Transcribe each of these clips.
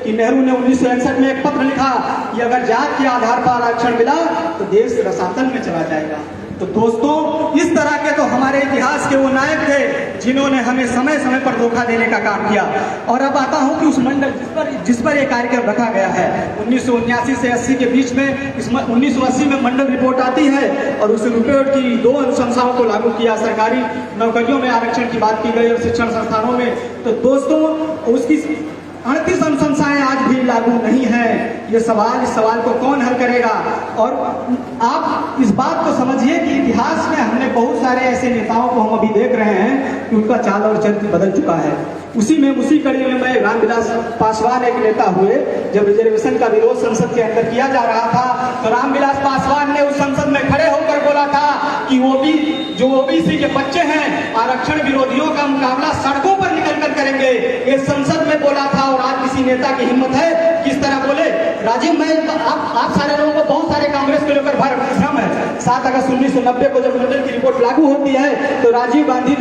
कि नेहरू ने 1961 में एक पत्र लिखा कि अगर जात के आधार पर आरक्षण मिला तो देश रसातल में चला जाएगा। तो दोस्तों, इस तरह के तो हमारे इतिहास के वो नायक थे जिन्होंने हमें समय समय पर धोखा देने का काम किया। और अब आता हूं कि उस मंडल जिस पर यह कार्यक्रम रखा गया है, 1979 से 80 के बीच में 1980 में मंडल रिपोर्ट आती है और उस रिपोर्ट की 2 अनुशंसाओं को लागू किया। सरकारी नौकरियों में आरक्षण की बात की गई और शिक्षण संस्थानों में। तो दोस्तों, उसकी 38 अनुशंसाएं आज भी लागू नहीं है। इस सवाल को कौन हल करेगा? और आप इस बात को समझिए कि इतिहास में हमने बहुत सारे ऐसे नेताओं को हम अभी देख रहे हैं कि उनका चाल और चरित्र बदल चुका है। उसी कड़ी में मैं रामविलास पासवान एक नेता हुए। जब रिजर्वेशन का विरोध संसद के अंदर किया जा रहा था तो रामविलास पासवान ने उस संसद में खड़े होकर बोला था कि जो ओबीसी के बच्चे हैं आरक्षण विरोधियों का मुकाबला सड़कों पर निकलकर करेंगे। ये संसद में बोला था। और आज किसी नेता की हिम्मत है किस तरह बोले? राजीव, मैं आप सारे लोगों को बहुत सारे कांग्रेस को लेकर भ्रम है। 7 अगस्त 1990 को जब मंडल की रिपोर्ट लागू होती है तो राजीव गांधी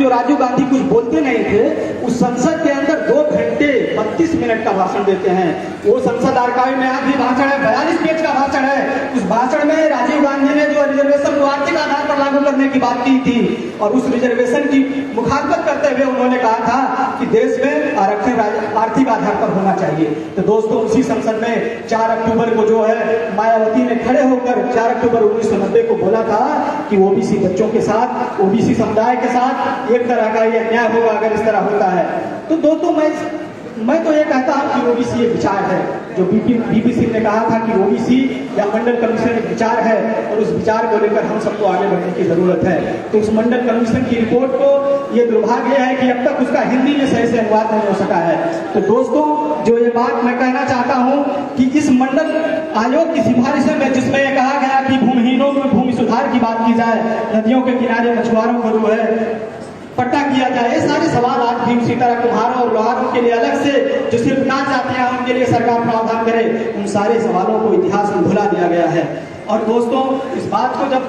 कुछ बोलते नहीं थे, उस संसद के अंदर 2 घंटे 32 मिनट का भाषण देते हैं। वो संसद आर्काइव में आज भी भाषण है, 42 पेज का भाषण है। उस भाषण में राजीव गांधी ने जो रिजर्वेशन को आर्थिक आधार पर लागू करने की बात की थी और उस रिजर्वेशन की मुखालफत करते हुए उन्होंने कहा था कि देश में आरक्षण आर्थिक आधार पर होना चाहिए। तो दोस्तों, उसी संसद में 4 अक्टूबर को जो है मायावती ने खड़े होकर 4 अक्टूबर 1990 को बोला था कि ओबीसी बच्चों के साथ, ओबीसी समुदाय के साथ एक तरह का ये अन्याय होगा अगर इस तरह होता है। तो दोस्तों, मैं तो ये कहता हूं कि ओबीसी एक विचार है। जो बीपी सिंह ने कहा था कि ओबीसी या मंडल कमीशन एक विचार है और उस विचार को लेकर हम सबको आगे बढ़ने की जरूरत है। तो उस मंडल कमीशन की रिपोर्ट को ये दुर्भाग्य है कि अब तक उसका हिंदी में सही से अनुवाद नहीं हो सका है। तो दोस्तों, जो ये बात मैं कहना चाहता हूं कि इस मंडल आयोग की सिफारिशों में जिसमें यह कहा गया कि भूमिहीनों में भूमि सुधार की बात की जाए, नदियों के किनारे मछुआरों को जो है पट्टा किया जाए, ये सारे सवाल आज भी उसी तरह कुम्हारों और लोहारों के लिए अलग से जो सिर्फ ना चाहते हैं उनके लिए सरकार प्रावधान करे, उन सारे सवालों को इतिहास में भुला दिया गया है। और दोस्तों, इस बात को जब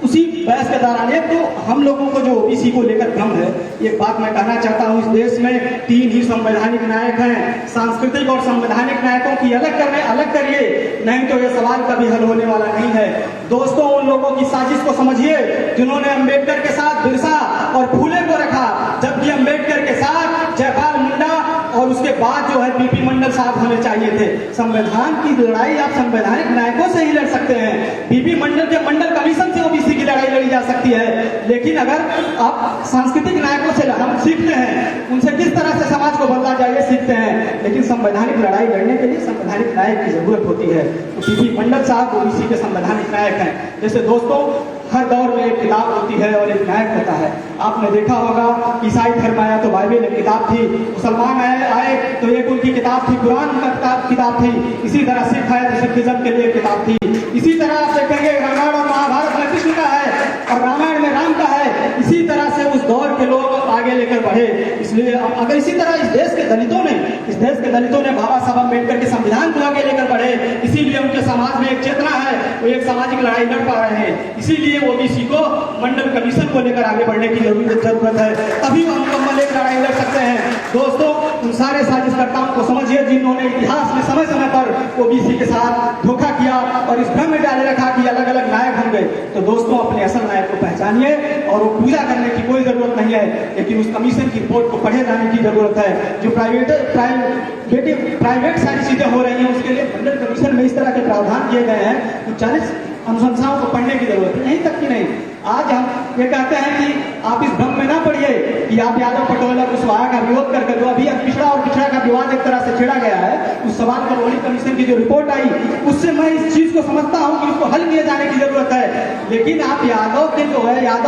उसी बहस के दौरान एक तो हम लोगों को जो ओबीसी को लेकर भ्रम है, एक बात मैं कहना चाहता हूं, इस देश में 3 ही संवैधानिक नायक हैं। सांस्कृतिक और संवैधानिक नायकों की अलग करिए, नहीं तो ये सवाल कभी हल होने वाला नहीं है। दोस्तों, उन लोगों की साजिश को समझिए जिन्होंने अंबेडकर के साथ बिरसा और फूले को रखा, जबकि अंबेडकर के साथ जयपाल मुंडा और उसके बाद जो है बीपी मंडल साहब होने चाहिए थे। संविधान की लड़ाई आप संवैधानिक नायकों से ही लड़ सकते हैं। बीपी मंडल के मंडल कमीशन से ओबीसी की लड़ाई लड़ी जा सकती है, लेकिन अगर आप सांस्कृतिक नायकों से हम सीखते हैं, उनसे किस तरह से समाज को बदला जाए सीखते हैं, लेकिन संवैधानिक लड़ाई लड़ने के लिए संवैधानिक नायक की जरूरत होती है। बीपी मंडल साहब ओबीसी के संवैधानिक नायक हैं। जैसे दोस्तों, हर दौर में एक किताब होती है और एक नायक होता है। आपने देखा होगा, ईसाई धर्म आया तो बाइबल एक किताब थी, मुसलमान आए तो एक उनकी किताब थी, कुरान का किताब थी। इसी तरह सिख आए तो सिखिज्म के लिए किताब थी। इसी तरह आप देखेंगे रामायण और महाभारत में कृष्ण का है और रामायण में राम का है। इसी तरह से उस दौर के लोग आगे लेकर बढ़े। इसलिए अगर इसी तरह इस देश के दलितों ने बाबा साहब अम्बेडकर के संविधान को आगे लेकर बढ़े, इसीलिए उनके समाज में एक चेतना है, वो एक सामाजिक लड़ाई लड़ पा रहे हैं। इसीलिए ओबीसी को मंडल कमीशन को लेकर आगे बढ़ने की जरूरत है, तभी हम मुकम्मल एक लड़ाई लड़ सकते हैं। दोस्तों, उन सारे साजिशकर्ताओं को समझिए जिन्होंने इतिहास में समय समय पर ओबीसी के साथ धोखा किया और इस भ्रम में डाले रखा कि अलग अलग नायक होंगे। तो दोस्तों, अपने असल नायक को पहचानिए और वो पूजा करने की कोई जरूरत नहीं है, लेकिन उस कमीशन की रिपोर्ट को पढ़े जाने की जरूरत है। जो प्राइवेट सारी चीजें हो रही हैं, उसके लिए मंडल कमीशन में इस तरह के प्रावधान किए गए हैं तो 40 अनुशंसाओं को पढ़ने की जरूरत है, यहीं तक की नहीं। आज हम ये कहते हैं कि आप इस भ्रम में ना पड़िए कि आप यादव पटोले और कुशवाहा का विरोध करके जो अभी पिछड़ा का विवाद एक तरह से छेड़ा गया है, उस सवाल पर वही कमीशन की जो रिपोर्ट आई उससे मैं इस चीज को समझता हूं कि उसको हल किए जाने की जरूरत है। लेकिन आप यादव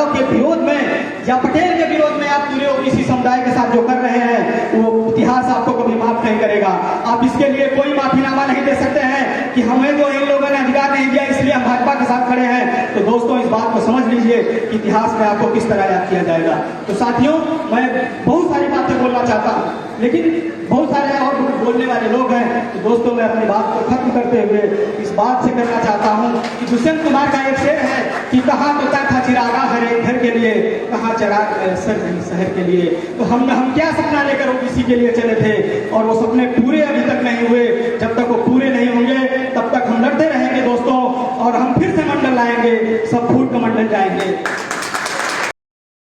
के विरोध में या पटेल के विरोध में आप पूरे ओबीसी समुदाय के साथ जो कर रहे हैं वो इतिहास आपको कभी माफ नहीं करेगा। आप इसके लिए कोई माफीनामा नहीं दे सकते हैं कि हमें जो इन लोगों ने अधिकार नहीं दिया इसलिए हम भाजपा के साथ खड़े हैं। तो दोस्तों, इस बात को समझ लीजिए कि इतिहास में आपको किस तरह याद किया जाएगा। तो साथियों, मैं बहुत सारी बातें बोलना चाहता हूं, लेकिन बहुत सारे और बोलने वाले लोग हैं। तो दोस्तों, मैं अपनी बात को खत्म करते हुए इस बात से करना चाहता हूं कि दुष्यंत कुमार का एक शेर है कि कहाँ तो था चिरागा हर एक घर के लिए, कहाँ चराग सर शहर के लिए। तो हम क्या सपना लेकर ओबीसी के लिए चले थे और वो सपने पूरे अभी तक नहीं जाएंगे, सब फूट कमंडल जाएंगे।